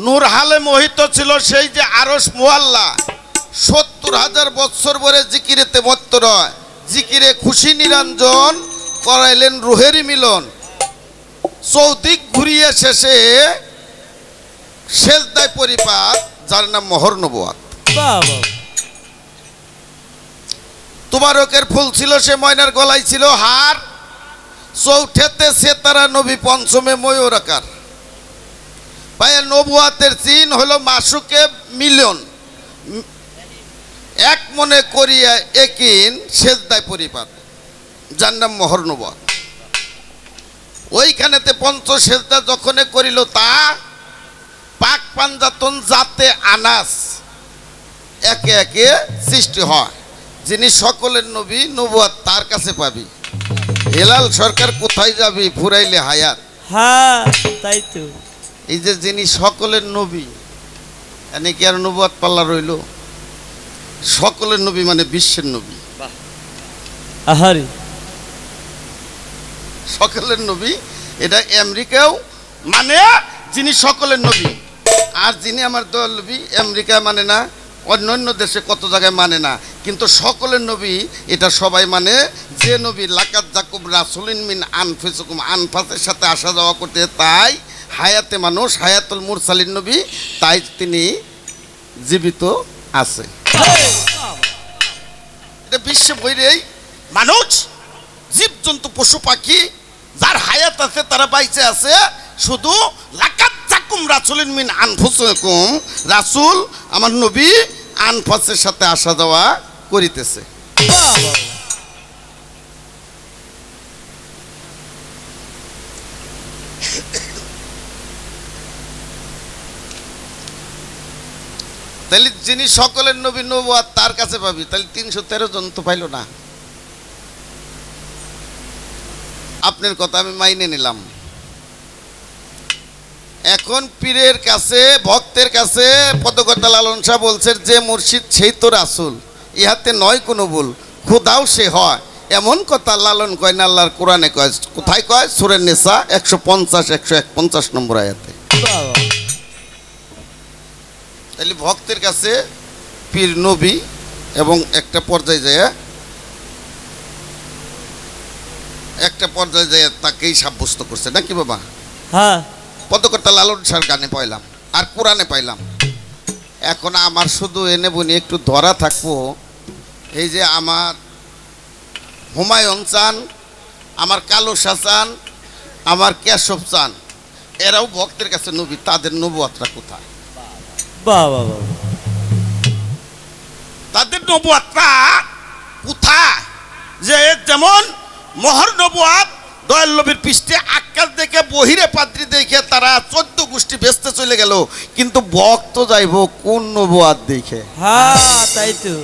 নূর হালে মোহিত ছিল সেই যে আরশ মুআল্লা ৭০,০০০ বৎসর পরে জিকিরেতে মত্ত রয় জিকিরে খুশি নিরঞ্জন করাইলেন রুহেরই মিলন চৌদিক ঘুরিয়ে শেষে সেজদায় পরিপাত যার নাম মোহর নবুয়াত। তুবারকের ফুল ছিল সে ময়নার গলায় ছিল হার চৌঠেতে সেতারা নবী পঞ্চমে ময়ূর আকার ভাইয়া নবুয়াতের চিহ্ন হলো মাসুকে মিলন এক মনে করিয়া একিন সেজদায় পরিপাত যার নাম মোহর নবুয়াত। ওইখানেতে পঞ্চ সেজদা যখন করিল তা পাক পাঞ্জাতন জাতে আনাস একে একে সৃষ্টি হয় যিনি সকলের নবী নবুয়াত তার কাছে পাবি। হেলাল সরকার কোথায় যাবি ফুরাইলে হায়াত। হ্যাঁ তাই তো এই যে যিনি সকলের নবী এনে কি আর নবুয়াত পাল্লা রইল সকলের নবী মানে বিশ্বের নবী আহারি সকলের নবী এটা আমেরিকাও মানে যিনি সকলের নবী আর যিনি আমার দল নবী আমেরিকা মানে না অন্যান্য দেশে কত জায়গায় মানে না কিন্তু সকলের নবী এটা সবাই মানে যে নবী লাকাত জাকুম রাসুলিন মিন আনফুসিকুম আনফাসের সাথে আসা যাওয়া করতে তাই হায়াতে মানুষ হায়াতুল মুরসালিন নবী তাই তিনি জীবিত আছে। এটা বিশ্ব বইরেই মানুষ জীবজন্তু পশু পাখি যার হায়াত আছে তারা বাইচে আছে শুধু লাকাত জাকুম রাসুলিন মিন আনফুসিকুম রাসূল আমার নবী আনফাসের সাথে আসা যাওয়া করিতেছে। তাহলে যিনি সকলের নবী নবুয়াত তার কাছে পাবি তাহলে ৩১৩ জন তো পাইল না। আপনার কথা আমি মাইনে নিলাম। এখন পীরের কাছে ভক্তের কাছে পদকর্তা লালন শাহ বলছেন যে মুর্শিদ সেই তো রাসূল ইহাতে নয় কোনো ভুল খুদাও সে হয় এমন কথা লালন কয় না আল্লাহর কোরআনে কয় কোথায় কয় সূরা নিসা ১৫০-১৫১ নম্বর আয়াতে। তাহলে ভক্তের কাছে পীর নবী এবং একটা পর্যায়ে যায় তাকেই সাব্যস্ত করছে নাকি বাবা। হ্যাঁ পদকর্তা লালন শাহর গানে পাইলাম আর কোরআনে পাইলাম। এখন আমার শুধু এনে বনি একটু ধরা থাকবো এই যে আমার হুমায়ুন চান আমার কালো শাহ চান আমার কেশব চান এরাও ভক্তের কাছে নবী তাদের নবুয়াতটা কোথায় তাদের নবুয়াতটা কোথায় যে যেমন মোহর নবুয়াত দয়াল নবীর পৃষ্ঠে আকাশ দেখে বহিরে পাদ্রী দেখে তারা ১৪ গোষ্ঠী বেচতে চলে গেল কিন্তু ভক্ত যাইব কোন নবুয়াত দেখে। হ্যাঁ তাই তো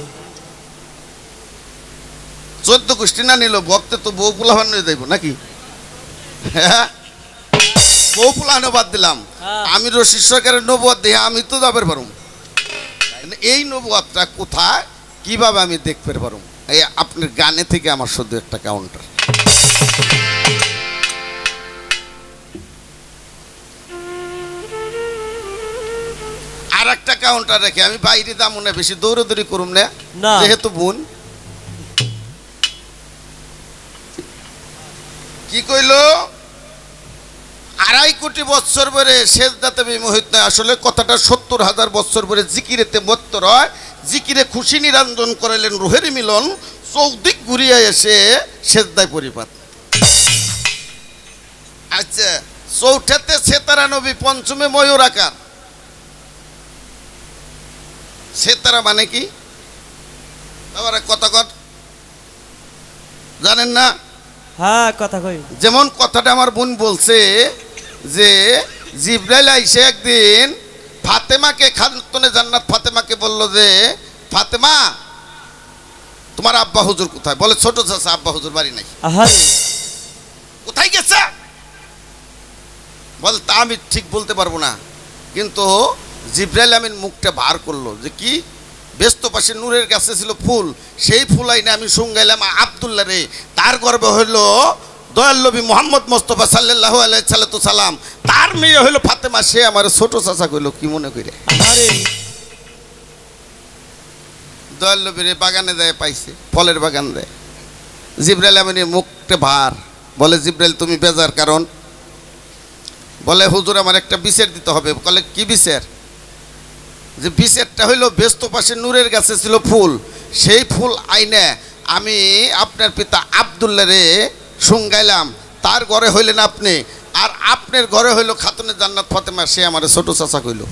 ১৪ গোষ্ঠী না নিল ভক্তে তো বউ পোলাহান নিয়ে যাইব নাকি। হ্যাঁ বউ পোলাহানো বাদ দিলাম আমি রশিদ সরকারের নবুয়াত দেখে আমি তো যাবার পারুম এই নবুয়াতটা কোথায় কিভাবে আমি দেখতে পারুম। এই আপনার গানে থেকে আমার শুধু একটা কাউন্টার আর একটা কাউন্টার রেখে আমি বাইরে দাম না বেশি দৌড়াদৌড়ি করুম না যেহেতু বোন কি কইল ২.৫ কোটি বৎসর পরে সেজদাতে বিমোহিত নয় আসলে কথাটা ৭০,০০০ বৎসর পরে জিকিরেতে মত্ত রয় জিকিরে খুশি নিরঞ্জন করাইলেন রুহেরই মিলন চৌদিক ঘুরিয়া এসে সেজদায় পরিপাত। আচ্ছা চৌঠাতে সেতারা নবী পঞ্চমে ময়ূর আকার সেতারা মানে কি বাবারা কথা জানেন না। হ্যাঁ কথা কই যেমন কথাটা আমার বোন বলছে যে জিবরাইল আইসে একদিন ফাতেমাকে খাতুনে জান্নাত ফাতেমাকে বলল যে ফাতেমা তোমার আব্বা হুজুর কোথায় বলে ছোট চাচা আব্বা হুজুর বাড়ি নাই কোথায় গেছে বল তা আমি ঠিক বলতে পারবো না কিন্তু জিবরাইল আমিন মুখটা বার করলো যে কি ব্যস্ত পাশে নূরের গাছে ছিল ফুল সেই ফুল আইনে আমি শুঙ্গাইলাম আব্দুল্লাহ রে তার গর্বে হইল দয়াল নবী মোহাম্মদ মোস্তফা সাল্লাল্লাহু আলাইহি সাল্লাম তার মেয়ে হইল ফাতেমা, সে আমার ছোট চাচা কইল কি মনে করে? আরে দয়াল নবীর বাগানে যায় পাইছে, ফলের বাগান দেয়। জিবরাইল আমিনের মুখটে ভার, বলে জিবরাইল তুমি বেজার কারণ? বলে হুজুর আমার একটা বিচার দিতে হবে। বলে কি বিচার? যে বিচারটা হইল ব্যস্ত পাশে নূরের গাছে ছিল ফুল, সেই ফুল আইনে আমি আপনার পিতা আব্দুল্লাহ রে শুঙ্গাইলাম, তার ঘরে হইলেন আপনি, আর আপনার ঘরে হইল খাতুনে জান্নাত ফাতেমা, সে আমার ছোট চাচা কইল।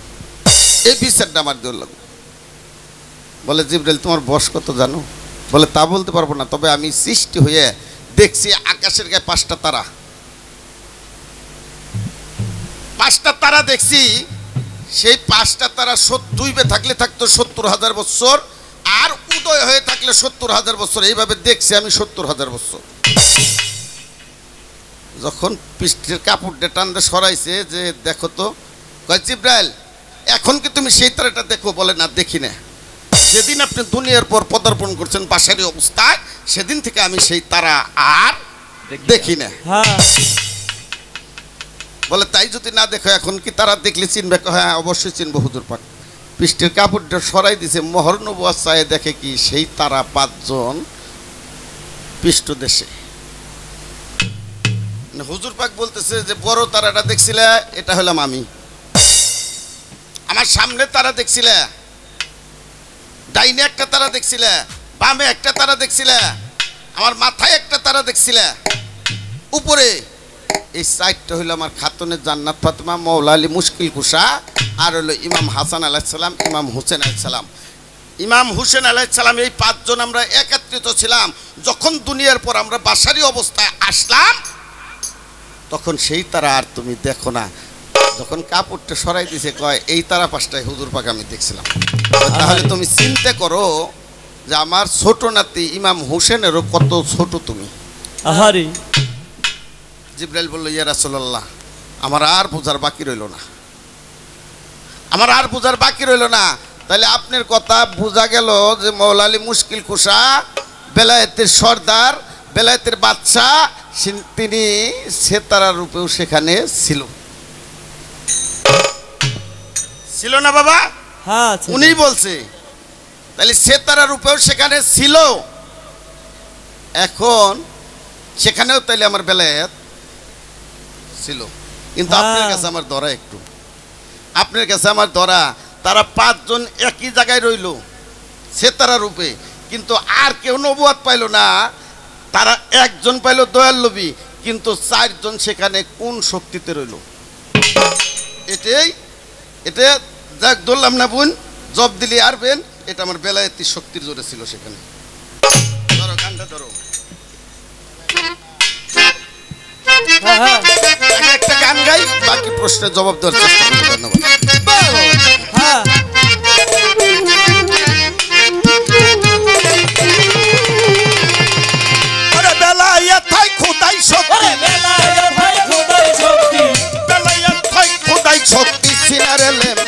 এই বিচারটা আমার দৌড় লাগলো। বলে জিবরাইল তোমার বয়স কত জানো? বলে তা বলতে পারবো না, তবে আমি সৃষ্টি হয়ে দেখছি আকাশের গায়ে 5টা তারা, 5টা তারা দেখছি। সেই 5টা তারা ডুবে থাকলে থাকতো 70,000 বছর, আর উদয় হয়ে থাকলে 70,000 বছর। এইভাবে দেখছি আমি 70,000 বছর। যখন পৃষ্ঠের কাপড়টা টানতে সরাইছে যে দেখো তো, কয় জিবরাইল এখন কি তুমি সেই তারাটা দেখো? বলে না দেখি না, যেদিন আপনি দুনিয়ার পর পদার্পণ করছেন বাসারি অবস্থায়, সেদিন থেকে আমি সেই তারা আর দেখি না। হ্যাঁ বলে তাই যদি না দেখো এখন কি তারা দেখলে চিনবে? হ্যাঁ অবশ্যই চিনবো হুজুর পাক। পৃষ্ঠের কাপড়টা সরাই দিছে, মোহর নবুয়াত চায়ে দেখে কি সেই তারা 5 জন পৃষ্ঠ দেশে। হুজুর পাক বলতেছে যে বড় তারাটা দেখছিলে, এটা হলাম আমি। আমার সামনে তারা দেখছিলে, ডাইনে একটা তারা দেখছিলে, বামে একটা তারা দেখছিলে, আমার মাথায় একটা তারা দেখছিলে, উপরে। এই 4টা হইল আমার খাতুনের জান্নাত ফাতেমা, মৌলা আলী মুশকিল কুশা, আর হইল ইমাম হাসান আলাইহিস সালাম, ইমাম হুসেন আলাইহিস সালাম। ইমাম হুসেন আলাইহিস সালাম, এই 5 জন আমরা একত্রিত ছিলাম। যখন দুনিয়ার পর আমরা বাসারি অবস্থায় আসলাম, তখন সেই তারা আর তুমি দেখো না। যখন কাপড়টা সরাই দিছে, কয় এই তারা 5টায় হুজুর পাক আমি দেখছিলাম। তাহলে তুমি চিন্তা করো যে আমার ছোট নাতি ইমাম হুসেনেরও কত ছোট তুমি। আহারে জিবরাইল বলল ইয়া রাসূলুল্লাহ আমার আর বোঝার বাকি রইল না, আমার আর বোঝার বাকি রইল না। তাহলে আপনার কথা বোঝা গেল যে মৌলা আলী মুশকিল কুশা বেলায়েতের সর্দার, বেলায়েতের বাদশা, তিনি সেতারা রূপেও সেখানে ছিল। ছিল না বাবা? হ্যাঁ উনি বলছে তাহলে সেতারা রূপেও সেখানে ছিল। এখন সেখানেও তাইলে আমার বেলায়েত ছিল, কিন্তু আপনার কাছে আমার ধরা একটু, আপনার কাছে আমার ধরা। তারা 5 জন একই জায়গায় রইল সেতারা রূপে, কিন্তু আর কেউ নবুয়াত পাইল না। তারা 1 জন পাইল দয়াল নবী, কিন্তু 4 জন সেখানে কোন শক্তিতে রইল? এটা যাক ধরলাম না বোন, জব দিলি আরবেন, এটা আমার বেলায়েতি শক্তির জোরে ছিল সেখানে। ধরো গানটা ধরো, আমি একটা গান গাই, বাকি প্রশ্নের জবাব দেওয়ার চেষ্টা করবো। ধন্যবাদ। হ্যাঁ আরে বেলায়েত হয় খোদাই শক্তি, বেলায়েত হয় খোদাই শক্তি, সিনারে লেম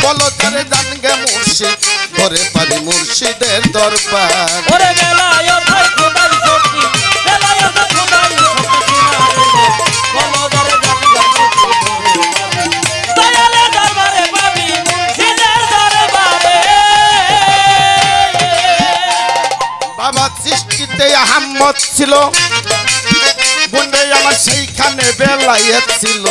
বলো তারে জান গে মুর্শিদ, ধরে পারি মুর্শিদের দরবার। ওরে বেলায়েত হয় খোদাই শক্তি, বেলায়েত খোদাই শক্তি, বলো দরে দয়ালে দরবারে পাবি মুর্শিদের দরবারে। বাবা সৃষ্টিতে আহম্মদ ছিল, বন্ধে আমার সেইখানে বেলায়েত ছিল,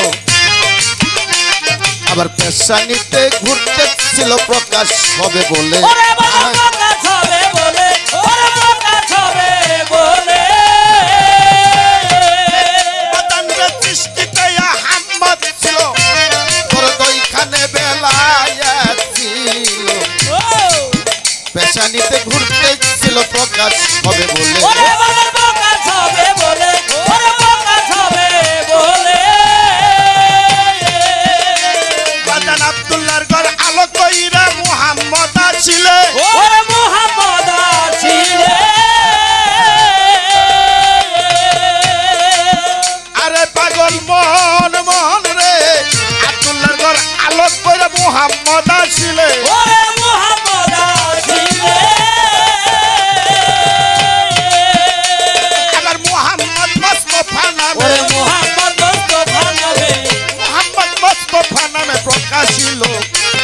আবার পেশানিতে ঘুরতে ছিল প্রকাশ হবে বলে। ওরে বাবা প্রকাশ হবে বলে, ওরে প্রকাশ হবে বলে। বাদানরে সৃষ্টিতে আহম্মদ ছিল, তোর ওইখানে বেলায়েত ছিল, পেশানিতে ঘুরতে ছিল প্রকাশ হবে বলে। ওরে বাবা প্রকাশ হবে বলে, ওরে প্রকাশ হবে বলে। বাদান আব্দুল্লাহর ঘর আলো কইরা মুহাম্মদ আসিলে, ওরে মুহাম্মদ আসিলে। আরে পাগল মন মন রে, আব্দুল্লাহর ঘর আলো কইরা মুহাম্মদ আসিলে, ওরে মুহাম্মদ আসিলে। আবার মুহাম্মদ মুস্তাফা নামে প্রকাশিল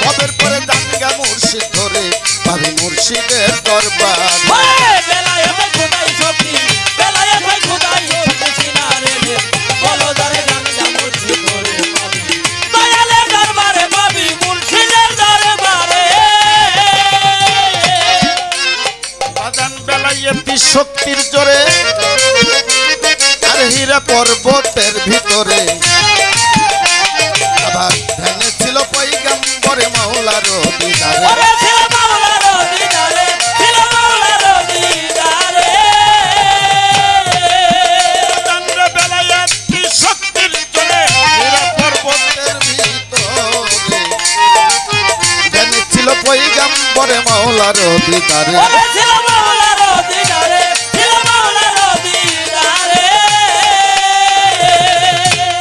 ভবের পরে দাঙ্গা মুর্শিদ ধরে পাবি মুর্শিদের দরবার ওরে বেলায়েতে খোদাই শক্তি বেলায়েতে খোদাই শক্তি সিনারে রে বলো যারে গাঙ্গা মুর্শিদ ধরে পাবি দয়ালের দরবারে পাবি মুর্শিদের দরবারে বাজান বেলায়েতি শক্তির জোরে আর হীরা পর্বতের ভিতরে আবার ধ্যানে ছিল পয়গম্বরে মাওলার দিদারে ওরে ছিল মাওলার দিদারে ছিল মাওলার দিদারে বাজান বেলায়েতি শক্তির জোরে হীরা পর্বতের ভিতরে ধ্যানে ছিল পয়গম্বরে মাওলার দিদারে ওরে ছিল মাওলার দিদারে ছিল মাওলার দিদারে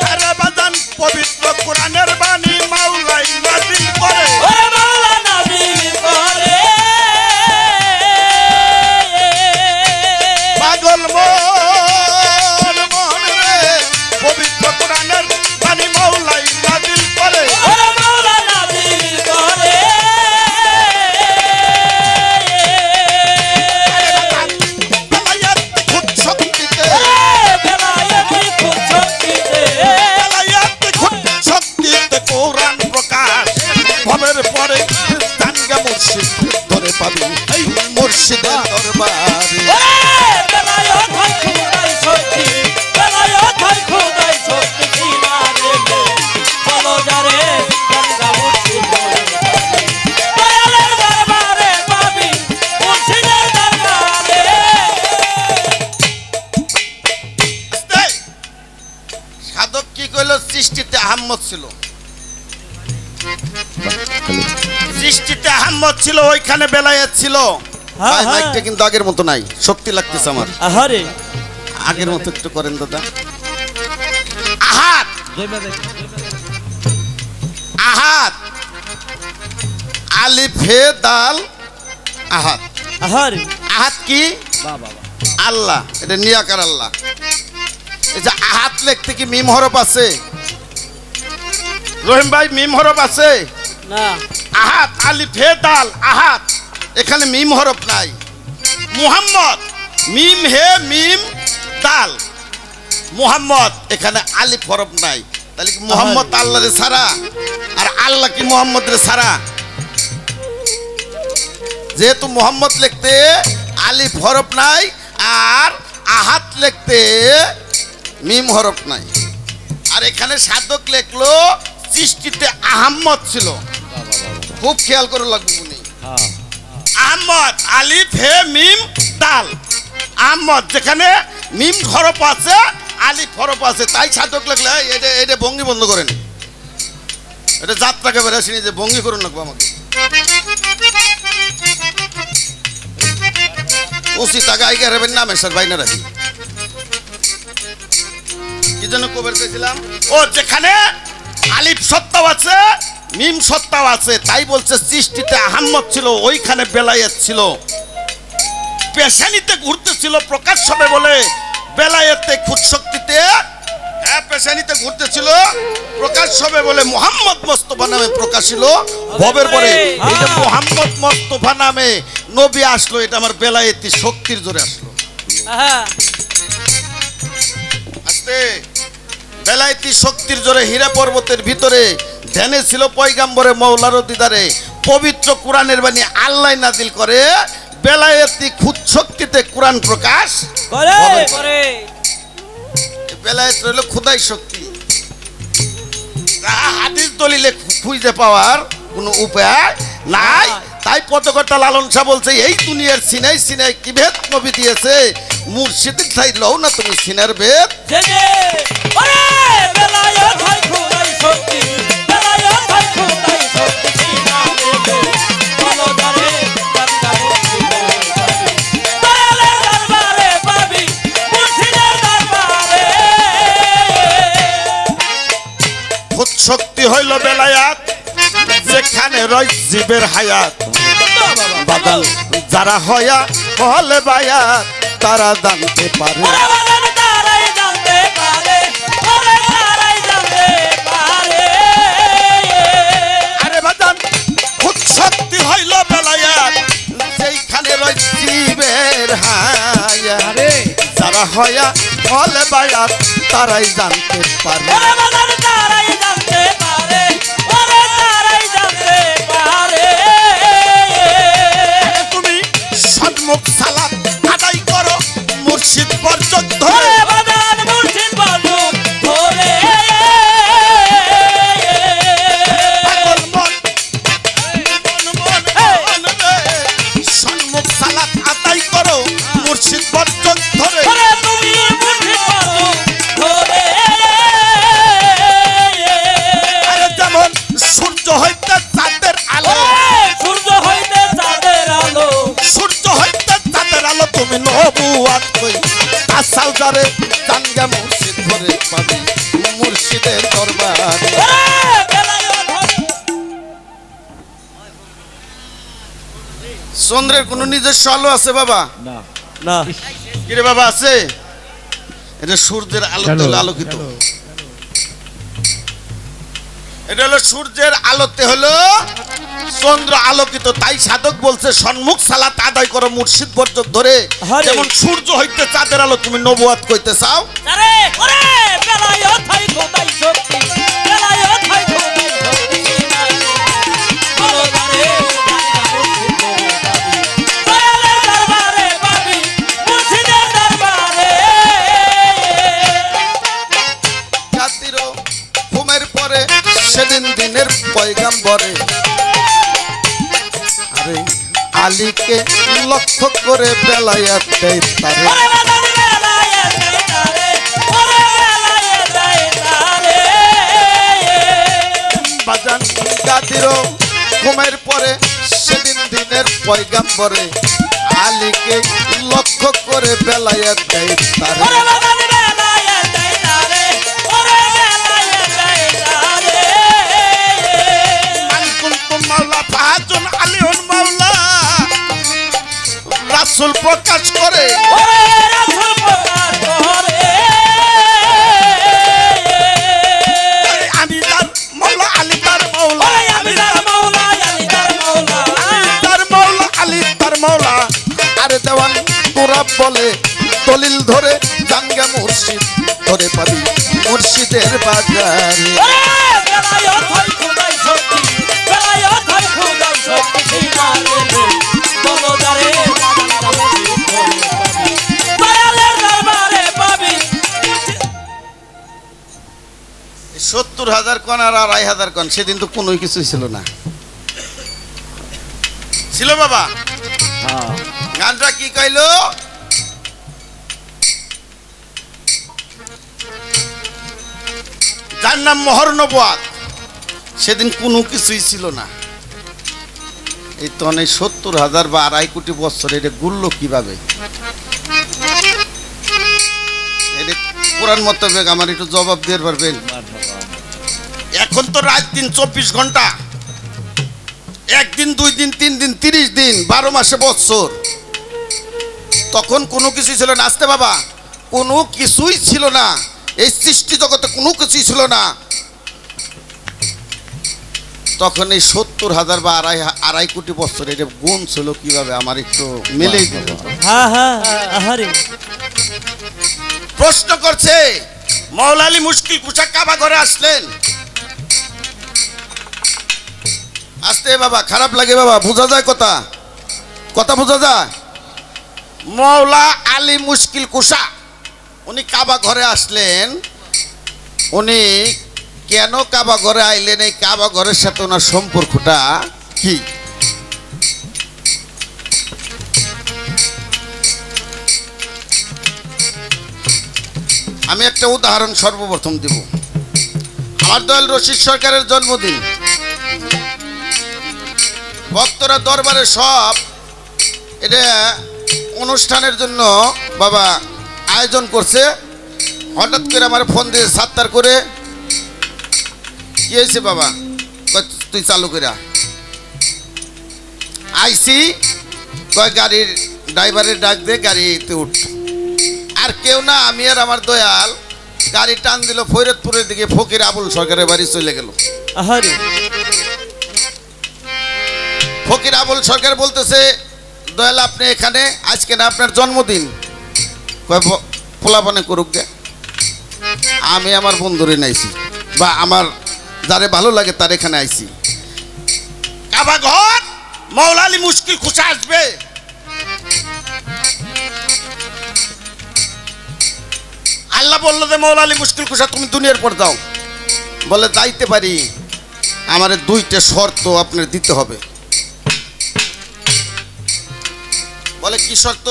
আরে বাজান পবিত্র কোরআনের বাণী মাওলাই নাযিল করে ওরে মাওলা নবী করে পাগল মন রে পবিত্র কোরআনের বাণী মাওলাই নাযিল করে ওরে মাওলা নবী করে বেলায়েত খুদ শক্তিতে বেলায়েতি খুদ শক্তিতে বেলায়েত খুদ শক্তিতে কোরআন প্রকাশ ভবের পরে দাঙ্গা মুর্শিদ ধরে পাবি এই মুর্শিদের দরবারে ওরে বেলায়েত হয় খুদাই শক্তি বেলায়েত হয় খুদাই শক্তি সিনারে রে বলো যারে গাঙ্গা মুর্শিদ ধরে পাবি দয়ালের দরবারে পাবি মুর্শিদের দরবারে এই, সাধক কি কইল সৃষ্টিতে আহম্মদ ছিল সৃষ্টিতে আহম্মদ ছিল ওইখানে বেলায়েত ছিল হ্যাঁ, ভাই হ্যাঁ। মাইকটা কিন্তু আগের মতো নাই শক্তি লাগতেছে আমার আহারে আগের মতো একটু করেন দাদা আহাত আহাত আলিফ হে দাল আহাত আহারে আহাত কি বাবা আল্লাহ এটা নিরাকার আল্লাহ এই যে আহাত লিখতে কি মিম হরফ আছে রহিম ভাই মিম হরফ আছে না আহাত আলিফ হে দাল আহাত এখানে মিম হরফ নাই মুহাম্মদ মিম হে মিম দাল মুহাম্মদ এখানে আলিফ হরফ নাই তাহলে কি মুহাম্মদ আল্লাহরে ছাড়া আর আল্লাহ কি মুহাম্মদের ছাড়া যেহেতু মুহাম্মদ লিখতে আলিফ হরফ নাই আর আহাত লিখতে মিম হরফ নাই আর এখানে সাধক লিখলো সৃষ্টিতে আহম্মদ ছিল খুব খেয়াল করে লাগবে উনি আহমদ আলিফ হে মিম দাল আহমদ যেখানে মিম হরফ আছে আলিফ হরফ আছে তাই সাধক লাগলে এটা এটা ভঙ্গি বন্ধ করেন এটা যাত্রাকে বেড়ে আসেনি যে ভঙ্গি করুন লাগবো আমাকে উচিত আগে আগে হারবেন না মেশার বাইনা রাখি কি জন্য কবের পেয়েছিলাম ও যেখানে আলিফ সত্তাও আছে মিম সত্তাও আছে তাই বলছে সৃষ্টিতে আহম্মদ ছিল ওইখানে বেলায়েত ছিল পেশানিতে ঘুরতেছিল প্রকাশ হবে বলে বেলায়েতে খুদ শক্তিতে হ্যাঁ পেশানিতে ঘুরতেছিল প্রকাশ হবে বলে মোহাম্মদ মোস্তফা নামে প্রকাশিল ভবের পরে এই যে মোহাম্মদ মোস্তফা নামে নবী আসলো এটা আমার বেলায়েতি শক্তির জোরে আসলো হ্যাঁ আস্তে বেলায়েতি শক্তির জোরে হীরা পর্বতের ভিতরে ধ্যানে ছিল পয়গাম্বরে মওলার দিদারে পবিত্র কোরআনের বাণী আল্লাহ নাজিল করে বেলায়েতি খুদ শক্তিতে কোরআন প্রকাশ করে ভবের পরে। করে বেলায়েত রইল খোদাই শক্তি হাদিস দলিলে খুঁজে পাওয়ার কোনো উপায় নাই তাই পদকর্তা লালন শাহ বলছে এই দুনিয়ার সিনাই সিনাই কি ভেদ নবী দিয়েছে মুর্শিদের ঠাই লও না তুমি সিনার ভেদ যে যে ওরে বেলায়েত হয় খুদাই শক্তি বেলায়েত হয় খুদাই শক্তি সিনারে রে বলো যারে গাঙ্গা মুর্শিদ পাবি দয়ালের দরবারে পাবি মুর্শিদের দরবারে খুদ শক্তি হইল বেলায়াত যেখানে রয় জীবের হায়াত বাদাল যারা হয়া হলে বায়াত তারা জানতে পারে ওরে বাগান তারাই জানতে পারে ওরে তারাই জানতে পারে তোরা হয়া হলে বায়াত তারাই জানতে পারে। ওরে বাজান তারাই জানতে পারে, ওরে তারাই জানতে পারে। তুমি সন্মুখ সালাত আদায় করো মুর্শিদ বর্জক ধরে। ওরে বাজান মুর্শিদ বর্জক ধরে। পাগল মন মন মন রে, সন্মুখ সালাত আদায় করো মুর্শিদ বর্জক ধরে। ওরে তুমি মুর্শিদ বর্জক ধরে। আরে যেমন সূর্য হইতে চাঁদের আলো, সূর্য হইতে চাঁদের আলো, সূর্য হইতে চাঁদের আলো, তুমি নবুয়াত কই আসাল যারে জানগা মুর্শিদ ধরে পাবি মুর্শিদের দরবারে। চন্দ্রের কোন নিজস্ব আলো আছে বাবা? না না। কিরে বাবা আছে? এটা সূর্যের আলোতে হলো আলোকিত। এটা হলো সূর্যের আলোতে হলো চন্দ্র আলোকিত। তাই সাধক বলছে সন্মুখ সালাত আদায় করো মুর্শিদ বর্জক ধরে। যেমন সূর্য হইতে চাঁদের আলো, তুমি নবুয়াত কইতে চাও। আরে ওরে বেলায় থাই খোদাই শক্তি, বেলায় থাই খোদাই শক্তি নাই। ভালো জানে দয়ালের দরবারে পাবি মুর্শিদের দরবারে। জাতিরও ঘুমের পরে সেদিন দিনের পয়গাম্বরে আরে আলীকে লক্ষ্য করে বেলায়াত দেয় তারে। ওরে বাজান বেলায় যাই তারে, ওরে বেলায় যাই তারে। বাজান জাতিরও ঘুমের পরে সেদিন দিনের পয়গাম্বরে আলীকে লক্ষ্য করে বেলায়াত দেয় তারে। ওরে বাজান বেলায় যাই তারে, ওরে বেলায় যাই তারে। মান কুনতুম মাওলা ফাহাজুন আলিউন মাওলা, রাসূল প্রকাশ করে ওরে রাসূল প্রকাশ করে। আমি তার মাওলা আলী তার মাওলা, ওরে আমি তার মাওলা, আমি তার মাওলা। তার মাওলা আলী তার মাওলা। আরে দেওয়ান তোরা বলে দলিল ধরে জানগা মুর্শিদ ধরে পাবি মুর্শিদের বাজারে। ওরে বেলায় থাই খোদাই শক্তি, বেলায় থাই খোদাই শক্তি সিনারে রে। বলো যারে বাজানটা মুর্শিদ ধরে পাবি, দয়ালের দরবারে পাবি। 70,000 কন আর 2,500 কন, সেদিন তো কোনো কিছুই ছিল না। ছিল বাবা? গানটা কি কইলো? যার নাম মোহর নবুয়াত, সেদিন কোনো কিছুই ছিল না। এই তো অনেক 70,000 বা 2.5 কোটি বছর এটা গুলল কিভাবে? এটা কোরআন মোতাবেক আমার একটু জবাব দিয়ে পারবেন? এখন তো রাত দিন 24 ঘন্টা, একদিন 2 দিন 3 দিন 30 দিন 12 মাসে বছর। তখন কোনো কিছুই ছিল না। আসতে বাবা, কোনো কিছুই ছিল না। এই সৃষ্টি জগতে কোনো কিছুই ছিল না। তখন এই 70,000 বা 2.5 কোটি বছর এটা গুণ ছিল কিভাবে? আমার একটু মিলেই দিল। হ্যাঁ হ্যাঁ আহারে। প্রশ্ন করছে মাওলা আলী মুশকিল কুশা কাবা ঘরে আসলেন। আসতে বাবা, খারাপ লাগে বাবা, বোঝা যায় কথা, কথা বোঝা যায়। মাওলা আলী মুশকিল কুশা উনি কাবা ঘরে আসলেন। উনি কেন কাবা ঘরে আইলেন? এই কাবা ঘরের সাথে ওনার সম্পর্কটা কি? আমি একটা উদাহরণ সর্বপ্রথম দিব। আমার দয়াল রশিদ সরকারের জন্মদিন, ভক্তরা দরবারে সব এটা অনুষ্ঠানের জন্য বাবা আয়োজন করছে। হঠাৎ করে আমার ফোন দিয়ে সাত্তার করে, কি হয়েছে বাবা? তুই চালু করে আইসি, কয় গাড়ির ড্রাইভারের ডাক দে, গাড়িতে উঠ। আর কেউ না, আমি আর আমার দয়াল গাড়ি টান দিল ফরিদপুরের দিকে, ফকির আবুল সরকারের বাড়ি চলে গেল। আহারে। ফকির আবুল সরকার বলতেছে, দয়াল আপনি এখানে আজকে না আপনার জন্মদিন? পোলাপানে করুক গে, আমি আমার বন্ধুরে নাইছি বা আমার যারে ভালো লাগে তার এখানে আইছি। কাবা ঘর মৌলা আলী মুশকিল খুশা আসবে, আল্লাহ বললো যে মৌলা আলী মুশকিল খুশা তুমি দুনিয়ার পর যাও। বলে যাইতে পারি, আমার দুইটা শর্ত আপনার দিতে হবে। বলে কি শর্ত?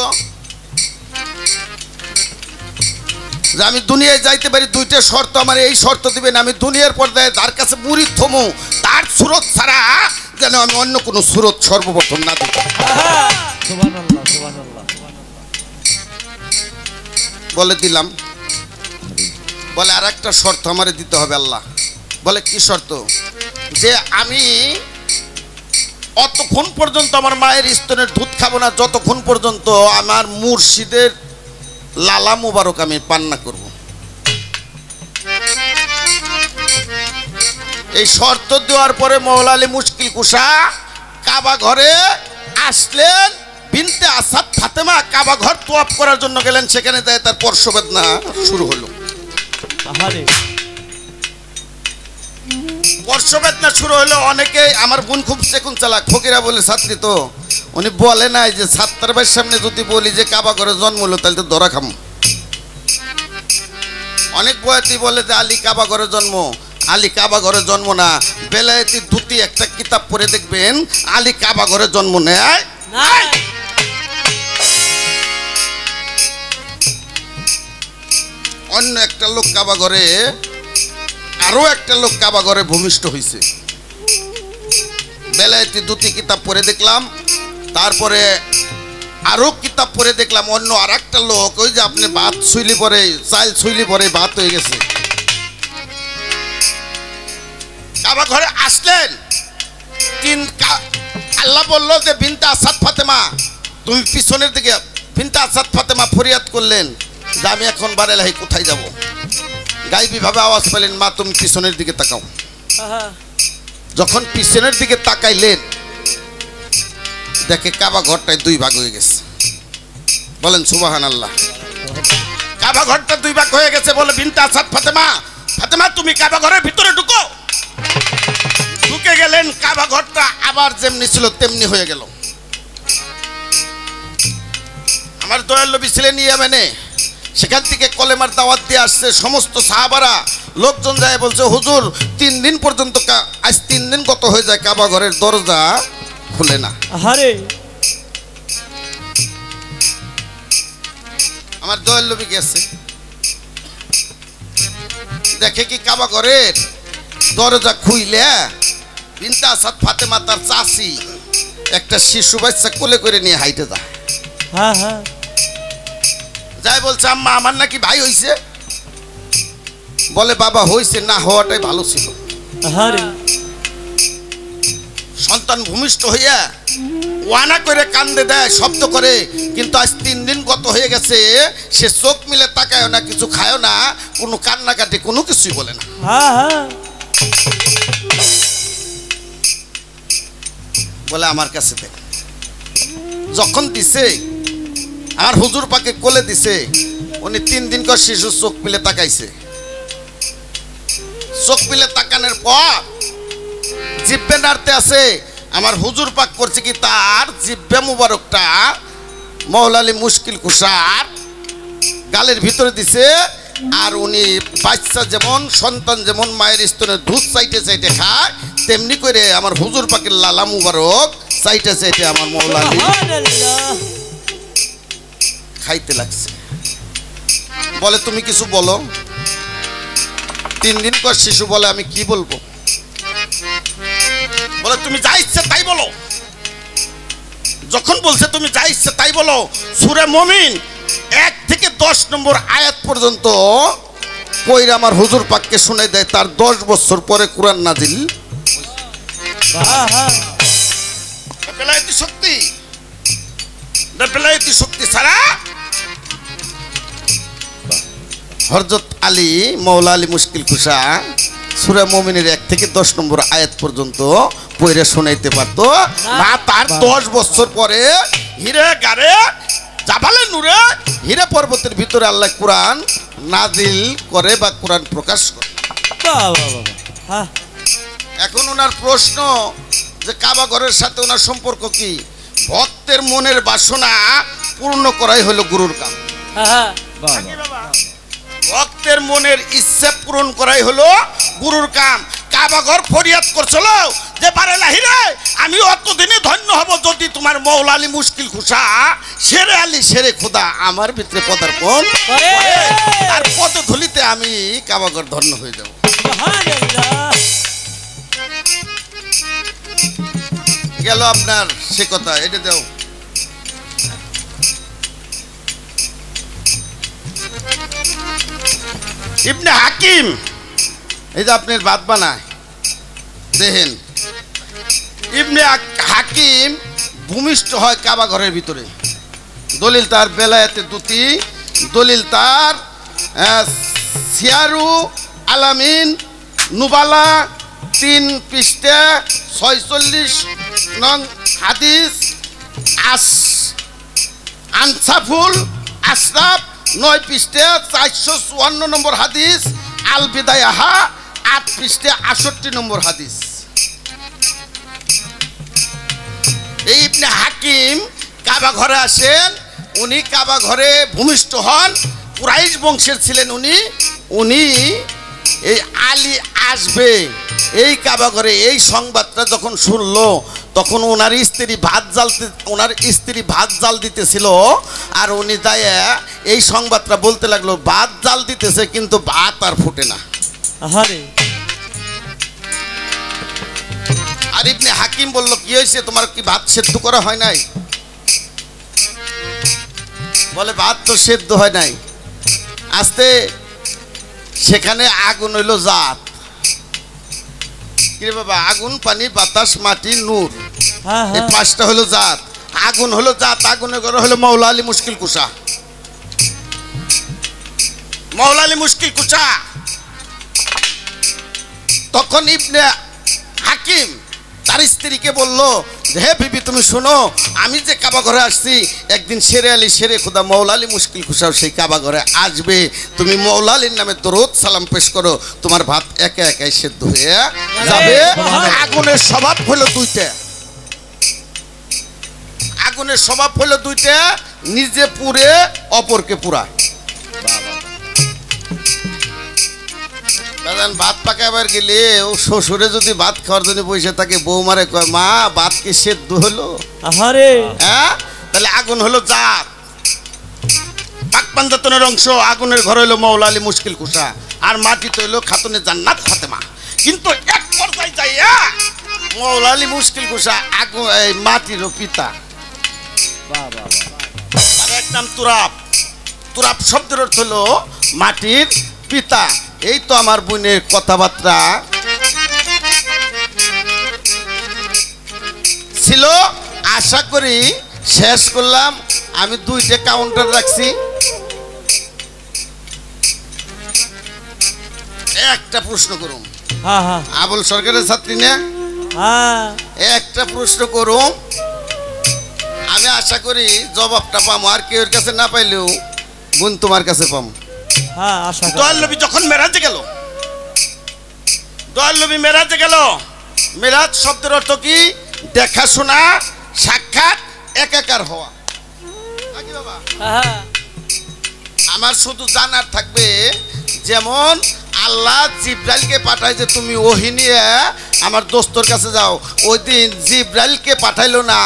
যে আমি দুনিয়ায় যাইতে পারি, দুইটা শর্ত আমার, এই শর্ত দিবেন আমি দুনিয়ার পর্দায় যার কাছে মুড়ি থমু তার সুরত ছাড়া যেন আমি অন্য কোনো সুরত সর্বপ্রথম না দিই। সুবহানাল্লাহ সুবহানাল্লাহ। বলে দিলাম। বলে আর একটা শর্ত আমারে দিতে হবে আল্লাহ। বলে কি শর্ত? যে আমি অতক্ষণ পর্যন্ত আমার মায়ের স্তনের দুধ খাবো না যতক্ষণ পর্যন্ত আমার মুর্শিদের লালা মুবারক আমি পান না করব। এই শর্ত দেওয়ার পরে মৌলা আলী মুশকিল কুশা কাবা ঘরে আসলেন। বিনতে আসাদ ফাতেমা কাবা ঘর তোয়াফ করার জন্য গেলেন, সেখানে যায় তার প্রসবেদনা শুরু হলো। প্রসবেদনা শুরু হলো। অনেকে, আমার বোন খুব সেকুন চালাক, ফকিরা বলে ছাত্রী তো, উনি বলে নাই যে ছাত্র ভাইয়ের সামনে যদি বলি যে কাবা ঘরে জন্ম হলো তাহলে তো ধরা খাম। অনেক বয়াতি বলে যে আলী কাবা ঘরে জন্ম, আলী কাবা ঘরে জন্ম না। বেলায়েতি দুটি একটা কিতাব পড়ে দেখবেন আলী কাবা ঘরে জন্ম নেয় নাই। অন্য একটা লোক কাবা ঘরে, আরো একটা লোক কাবা ঘরে ভূমিষ্ঠ হয়েছে। বেলায়েতি দুটি কিতাব পড়ে দেখলাম, তারপরে আরো কিতাব পড়ে দেখলাম অন্য আর একটা লোক, ওই যে আপনি ভাত ছুইলি পরে, চাল ছুইলি পরে ভাত হয়ে গেছে। কাবা ঘরে আসলেন, আল্লাহ বলল যে বিনতে আসাদ ফাতেমা তুমি পিছনের দিকে। বিনতে আসাদ ফাতেমা ফরিয়াদ করলেন যে আমি এখন বারেলাহি কোথায় যাব। গাইবী ভাবে আওয়াজ পেলেন, মা তুমি পিছনের দিকে তাকাও। যখন পিছনের দিকে তাকাইলেন দেখে কাবা ঘরটায় দুই ভাগ হয়ে গেছে। বলেন সুবহানাল্লাহ। কাবা ঘরটা দুই ভাগ হয়ে গেছে। বলে বিনতে আসাদ ফাতেমা, ফাতেমা তুমি কাবা ঘরের ভিতরে ঢুকো। ঢুকে গেলেন, কাবা ঘরটা আবার যেমনি ছিল তেমনি হয়ে গেল। আমার দয়াল নবী ছিলেন ইয়েমেনে, সেখান থেকে কলেমার দাওয়াত দিয়ে আসছে সমস্ত সাহাবারা। লোকজন যায় বলছে হুজুর 3 দিন পর্যন্ত, আজ 3 দিন গত হয়ে যায় কাবা ঘরের দরজা খুলে না। আরে আমার দয়াল নবী গেছে, দেখে কি কাবা ঘরের দরজা খুইলে বিনতে আসাদ ফাতেমা তার চাচি একটা শিশু বাচ্চা কোলে করে নিয়ে হাইটে যায়। হ্যাঁ হ্যাঁ। যাই বলছে আম্মা আমার নাকি ভাই হইছে। বলে বাবা হইছে, না হওয়াটাই ভালো ছিল। আরে সন্তান ভূমিষ্ঠ হইয়া ওয়ানা করে কান্দে দেয়, শব্দ করে, কিন্তু আজ 3 দিন গত হয়ে গেছে, সে চোখ মিলে তাকায় না, কিছু খায় না, কোনো কান্নাকাটি কোনো কিছুই বলে না। হ্যাঁ হ্যাঁ। বলে আমার কাছে দেখ। যখন দিছে আমার হুজুর পাকে কোলে দিছে, উনি 3 দিন কর শিশু চোখ মিলে তাকাইছে। চোখ মিলে তাকানোর পর জিব্বে নাড়তে আছে। আমার হুজুর পাক করছে কি, তার জিব্বে মুবারকটা মৌলা আলী মুশকিল কুশার গালের ভিতরে দিছে। আর উনি বাচ্চা যেমন, সন্তান যেমন মায়ের স্তনের দুধ চাইতে চাইতে খায়, তেমনি করে আমার হুজুর পাকের লালা মুবারক চাইতে চাইতে আমার মৌলা আলী খাইতে লাগছে। বলে তুমি কিছু বলো। 3 দিন পর শিশু বলে আমি কি বলবো। বলে তুমি যা ইচ্ছে তাই বলো। যখন বলছে তুমি যা ইচ্ছে তাই বলো, সূরা মুমিন 1 থেকে 10 নম্বর আয়াত পর্যন্ত কইরা আমার হুজুর পাককে শুনে দেয়। তার 10 বছর পরে কোরআন নাজিল। বেলায়েতি শক্তি, বেলায়েতি শক্তি ছাড়া হযরত আলী মৌলা আলী মুশকিল কুশা সূরা মুমিনের 1 থেকে 10 নম্বর আয়াত পর্যন্ত পড়ে শোনাইতে পারতো না। তার 10 বছর পরে হিরে গারে জাবালে নূরে হীরা পর্বতের ভিতরে আল্লাহ কোরআন নাজিল করে বা কোরআন প্রকাশ করে। বাহ বাহ বাহ, হ্যাঁ এখন ওনার প্রশ্ন যে কাবা ঘরের সাথে ওনার সম্পর্ক কি? ভক্তের মনের বাসনা পূর্ণ করাই হলো গুরুর কাম। হ্যাঁ বাহ ভক্তের মনের ইচ্ছা পূরণ করাই হলো গুরুর কাম। কাবা ঘর ফরিয়াদ করছিল যে পারে লাহিরে আমি অতদিনে ধন্য হব যদি তোমার মৌলা আলী মুশকিল খুশা শেরে আলী শেরে খোদা আমার ভিতরে পদার্পণ করে, আর পদধূলিতে আমি কাবা ঘর ধন্য হয়ে যাব। সুবহানাল্লাহ। গেল আপনার সে কথা, এটা দাও। ইবনে হাকিম, এই যে আপনার ভাত বানায় দেখেন, ইবনে হাকিম ভূমিষ্ঠ হয় কাবা ঘরের ভিতরে। দলিল তার বেলায়েতে দুটি, দলিল তার সিয়ারু আলামিন নুবালা 3 পৃষ্ঠা 46 নং হাদিস, আনসাফুল আশরাফ 9 পৃষ্ঠা 454 নম্বর হাদিস, আল বিদায়াহা 8 পৃষ্ঠা 68 নম্বর হাদিস। এই ইবনে হাকিম কাবা ঘরে আসেন, উনি কাবা ঘরে ভূমিষ্ঠ হন, কুরাইশ বংশের ছিলেন উনি এই আলী আসবে এই কাবা ঘরে এই সংবাদটা যখন শুনলো তখন ওনার স্ত্রী ভাত জাল দিতেছিল, আর উনি যায় এই সংবাদটা বলতে লাগলো ভাত জাল দিতেছে কিন্তু ভাত আর ফুটে না। আহারে আর ইবনে হাকিম বলল কি হয়েছে, তোমার কি ভাত সেদ্ধ করা হয় নাই? বলে ভাত তো সেদ্ধ হয় নাই। আস্তে সেখানে আগুন হইল জাত, কিরে বাবা, আগুন পানি বাতাস মাটি নূর, হ্যাঁ এই হ্যাঁ 5টা হলো জাত। আগুন হলো জাত, আগুনের ঘরে হলো মৌলা আলী মুশকিল কুশা। মৌলা আলী মুশকিল কুশা তখন ইবনে হাকিম তার স্ত্রীকে বলল, হে বিবি তুমি শোনো, আমি যে কাবা ঘরে আসছি একদিন শেরে আলী শেরে খোদা মৌলা আলী মুশকিল খুশাও সেই কাবা ঘরে আসবে, তুমি মৌলা আলীর নামে দরুদ সালাম পেশ করো, তোমার ভাত একা একাই সেদ্ধ হয়ে যাবে। আগুনের স্বভাব হলো দুইটা, আগুনের স্বভাব হলো দুইটা, নিজে পুড়ে অপরকে পুরায়। ভাত পাকাবার গেলে ও শ্বশুরে যদি ভাত খাওয়ার জন্য বসে থাকে, বৌমারে কয় মা ভাত কি সেদ্ধ হলো? আহারে হ্যাঁ, তাহলে আগুন হলো জাত, পাক পাঞ্জাতনের অংশ। আগুনের ঘর হইলো মৌলা আলী মুশকিল কুশা, আর মাটি তো হইলো খাতুনে জান্নাত ফাতেমা। কিন্তু এক পর্যায়ে যাইয়া মৌলা আলী মুশকিল কুশা আগুন এই মাটিরও পিতা, আর এক নাম তুরাব। তুরাব শব্দের অর্থ হলো মাটির পিতা। এই তো আমার বোনের কথাবার্তা ছিল, আশা করি শেষ করলাম। আমি 2টা কাউন্টার রাখছি, একটা প্রশ্ন করুন। হ্যাঁ হ্যাঁ আবুল সরকারের ছাত্রী না, হ্যাঁ একটা প্রশ্ন করুন, আমি আশা করি জবাবটা পাবো, আর কেউ কাছে না পাইলেও বোন তোমার কাছে পাবো। হ্যাঁ আশা করি। দয়াল নবী যখন মেরাজে গেল, দয়াল নবী মেরাজে গেল, মেরাজ শব্দের অর্থ কি? দেখাশোনা, সাক্ষাৎ, একাকার হওয়া। নাকি বাবা? হ্যাঁ আমার শুধু জানার থাকবে, যেমন আল্লাহ জিব্রাইলকে পাঠায় যে তুমি ওহী নিয়ে আমার দোস্তর কাছে যাও, ওই দিন জিব্রাইলকে পাঠাইলো না,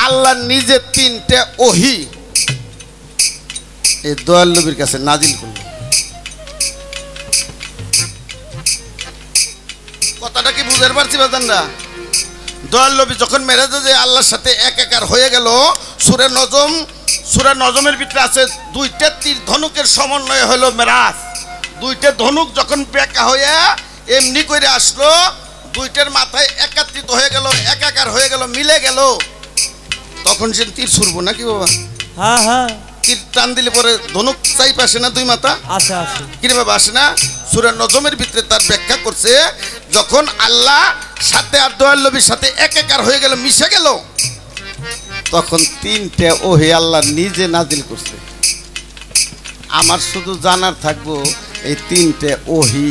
আল্লাহ নিজে 3টে ওহী এই দয়াল নবীর কাছে নাজিল করল। কথাটা কি বুঝতে পারছি বাজানরা? দয়াল নবী যখন মেরাজে যে আল্লাহর সাথে একাকার হয়ে গেল, সূরা নজমের ভিতরে আছে 2টা তীর ধনুকের সমন্বয় হলো মেরাজ। 2টা ধনুক যখন বেঁকা হয়ে এমনি করে আসলো, 2টার মাথায় একত্রিত হয়ে গেল, একাকার হয়ে গেল, মিলে গেল, তখন সে তীর ছুড়বো নাকি বাবা? হ্যাঁ হ্যাঁ তীর টান দিলে পরে ধনুক চাই পাশে না 2 মাথা আচ্ছা আচ্ছা কিরে বাবা আসে না? সূরা নজমের ভিতরে তার ব্যাখ্যা করছে, যখন আল্লাহ সাথে আর দয়াল নবীর সাথে একাকার হয়ে গেল, মিশে গেল, তখন 3টে ওহী আল্লাহ নিজে নাজিল করছে। আমার শুধু জানার থাকবো এই তিনটে ওহি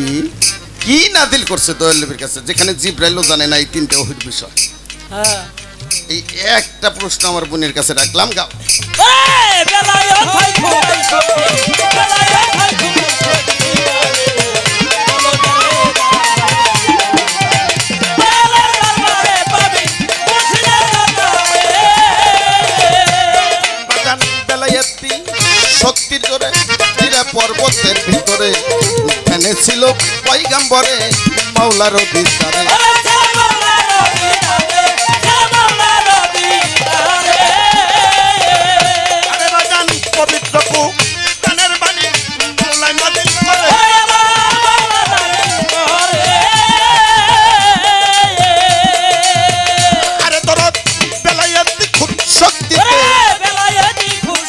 কি নাজিল করছে দয়াল নবীর কাছে, যেখানে জিব্রাইলও জানে না এই তিনটে ওহির বিষয়। হ্যাঁ এই একটা প্রশ্ন আমার বোনের কাছে রাখলাম, গাও। বেলায়েত হয় খোদাই শক্তি, বেলায়েত হয় খোদাই শক্তি, বলো জানে বেলায়েত দরবারে পাবি মুর্শিদের দরবারে। বাজান বেলায়েতি শক্তির জোরে হীরা পর্বতের ভিতরে ধ্যানে ছিল পয়গাম্বরে মাওলার অধিকারে। আরে বাজান পবিত্র কোরআনের বাণী মাওলায় নাযিল করে। আরে দরদ বেলায়েতি খুদ শক্তিতে, বেলায়েতি খুদ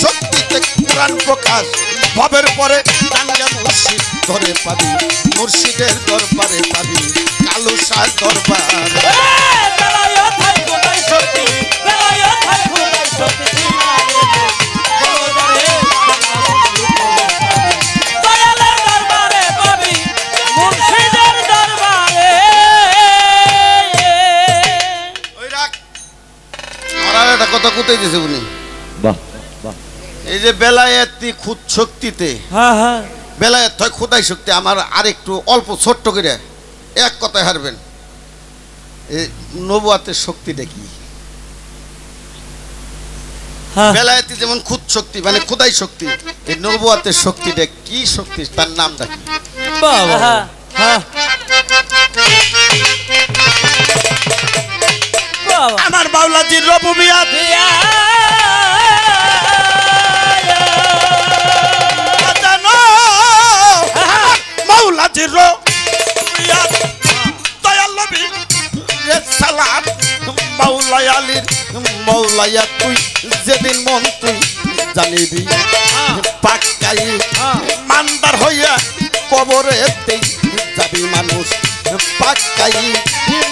শক্তিতে কোরআন প্রকাশ ভবের পরে টাঙ্গা মুর্শিদ ধরে পাবি, মুর্শিদের দরবারে পাবি কালো শাহ দরবার। বেলায়েত হয় খোদাই শক্তি, বেলায়েত হয় খোদাই শক্তি, বলো জানে দয়ালের দরবারে পাবি মুর্শিদের দরবারে। ওই রাখ আমার একটা কথা কোথায় দিয়েছে উনি, বাহ বাহ, এই যে বেলায়েতি খুদ শক্তিতে, হ্যাঁ হ্যাঁ বেলায়েত হয় খোদাই শক্তি। আমার আরেকটু অল্প ছোট্ট করে এক কথায় হারবেন, এই নবুয়াতের শক্তিটা কি? হ্যাঁ বেলায়েতি যেমন খুদ শক্তি মানে খোদাই শক্তি, এই নবুয়াতের শক্তিটা কি শক্তি, তার নামটা কি? বাবা হ্যাঁ বাবা আমার বাউলাজির রবুবিয়াত জানো, মাওলাজির রবুবিয়াত দয়াল নবীর রিসালাত, মাওলাই আলীর মাওলায়া তুই যেদিন মন তুই জানিবি, পাক্কাই মানদার হইয়া কবরেতেই যাবি মানুষ, পাক্কাই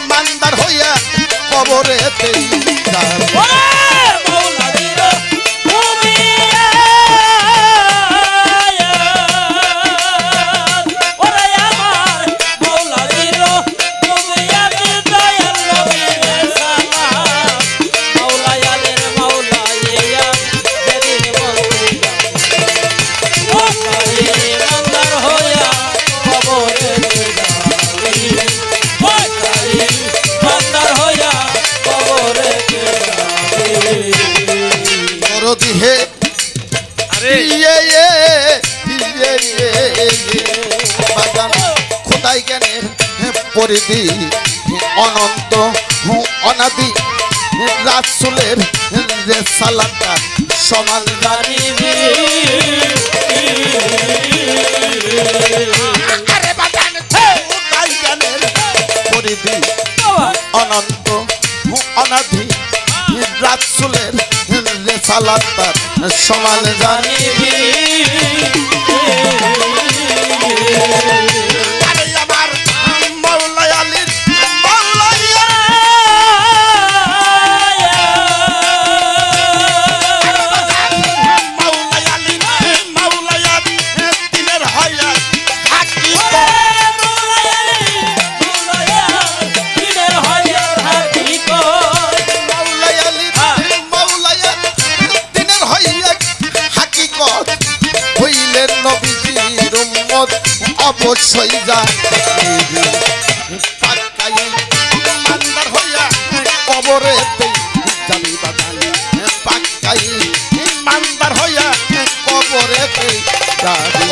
মানদার হইয়া কবরেতেই যাবি। দিহে বাজান খোদাই জ্ঞানের পরিধি অনন্ত অনাদি, রাসূলের রিসালাতটা সমান জানিবি। আরে বাজান খোদাই জ্ঞানের পরিধি অনন্ত অনাদি, রাসূলের রিসালাতটা সমান জানিবি। আরে আমার মাওলাই আলীর মাওলাইয়া মাওলাই আলীর মাওলাইয়া দিনের হইয়া হাকিকত, মাওলাই আলীর মাওলাইয়া দিনের হইয়া হাকিকত, হইলেন নবীজির উম্মত অবশ্যই জানিবি, পাক্কাই মানদার হইয়া কবরেতে যাবি বাজান, পাক্কাই মানদার হইয়া কবরেতে যাবি।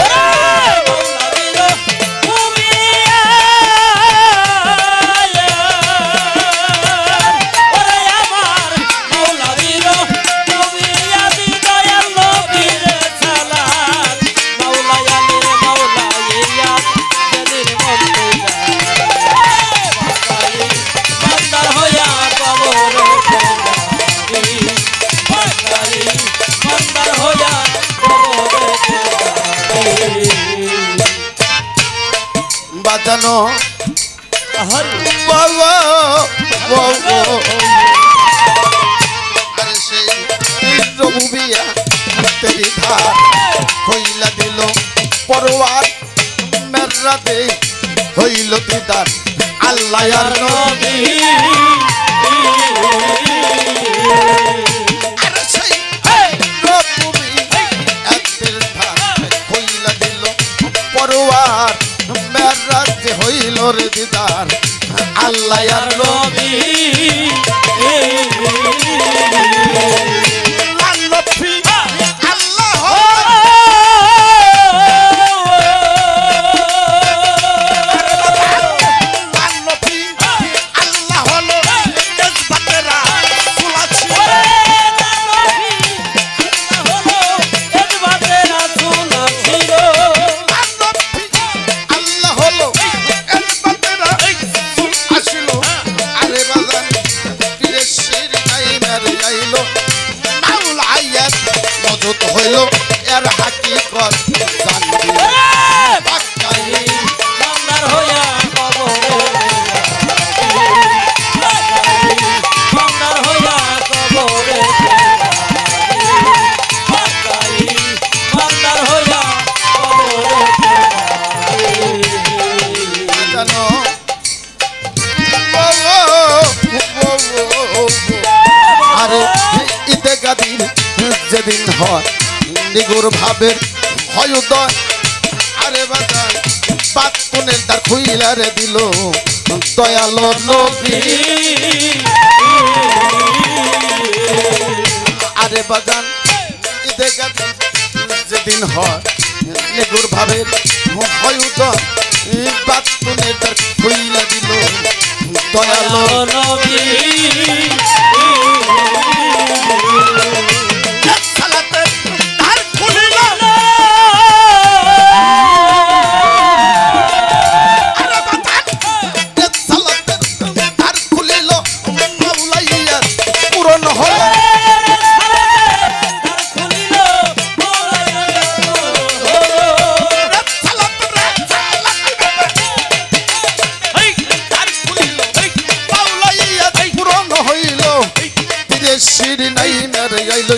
বাজানো বাবা আরে সেই রবুবিয়া তেরি ধার হইলা দিল পরওয়ার মেররা দে হইল দিদার আল্লাহ আর নবী আর সেই নবী এক তেরি ধার হইলা দিল পরওয়ার মেররা দে হইল রে দিদার আল্লাহ আর নবী হইল এর হাকিকত জানবি বাক্কাই বান্দার হইয়া কবরে বান্দার হইয়া কবরে বান্দার হইয়া কবরে জানো আরে ঈদে গাদিন যেদিন হয় নিগুর ভাবের হয় উদয় আরে বাজার বাতুনের তার খুইলারে দিল দয়ালো নবী আরে বাজান ঈদে গাদিন যেদিন হয় নিগুর ভাবের হয় উদয় বাতুনের তার খুইলা দিল দয়ালো নবী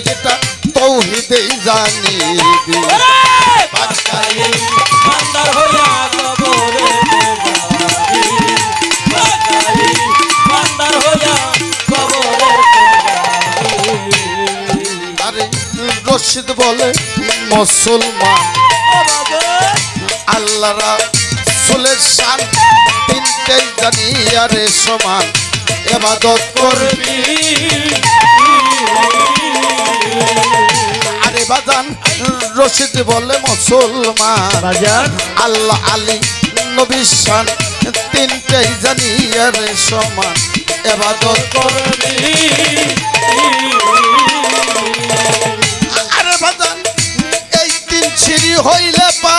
যেটা তৌহিদে জানিবি বাক্কাই বান্দার হইয়া কবরে বাক্কাই বান্দার হইয়া কবরে আরে রশিদ বলে মুসলমান আল্লাহ রাসূলের শান তিনটেই জানিয়ারে সমান ইবাদত করবি আরে বাজান রশিদ বলে মুসলমান বাজান আল্লাহ আলী নবী শান তিনটেই জানিয়ারে সমান ইবাদত করবি আরে বাজান এই তিন সিঁড়ি হইলে পা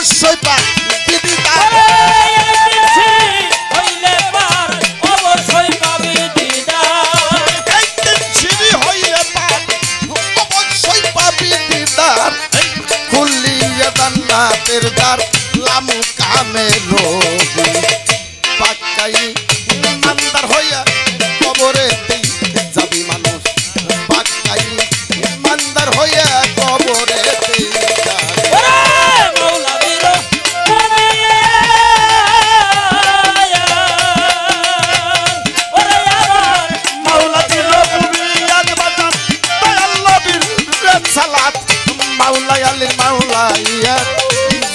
অবশ্যই পার দিদার হইলে পার অবশ্যই পাবি দিদার একদিন সিঁড়ি হইলে পার অবশ্যই পাবি দিদার খুলিয়ে জান্নাতের দ্বার লামু কামে রবি পাক্কাই ইমানদার হইয়া কবরে যাবি মানুষ পাক্কাই ইমানদার হইয়া কবরে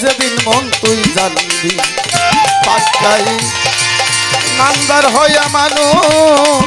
যেদিন মন তুই জানবি পাক্কাই নামদার হইয়া মানুষ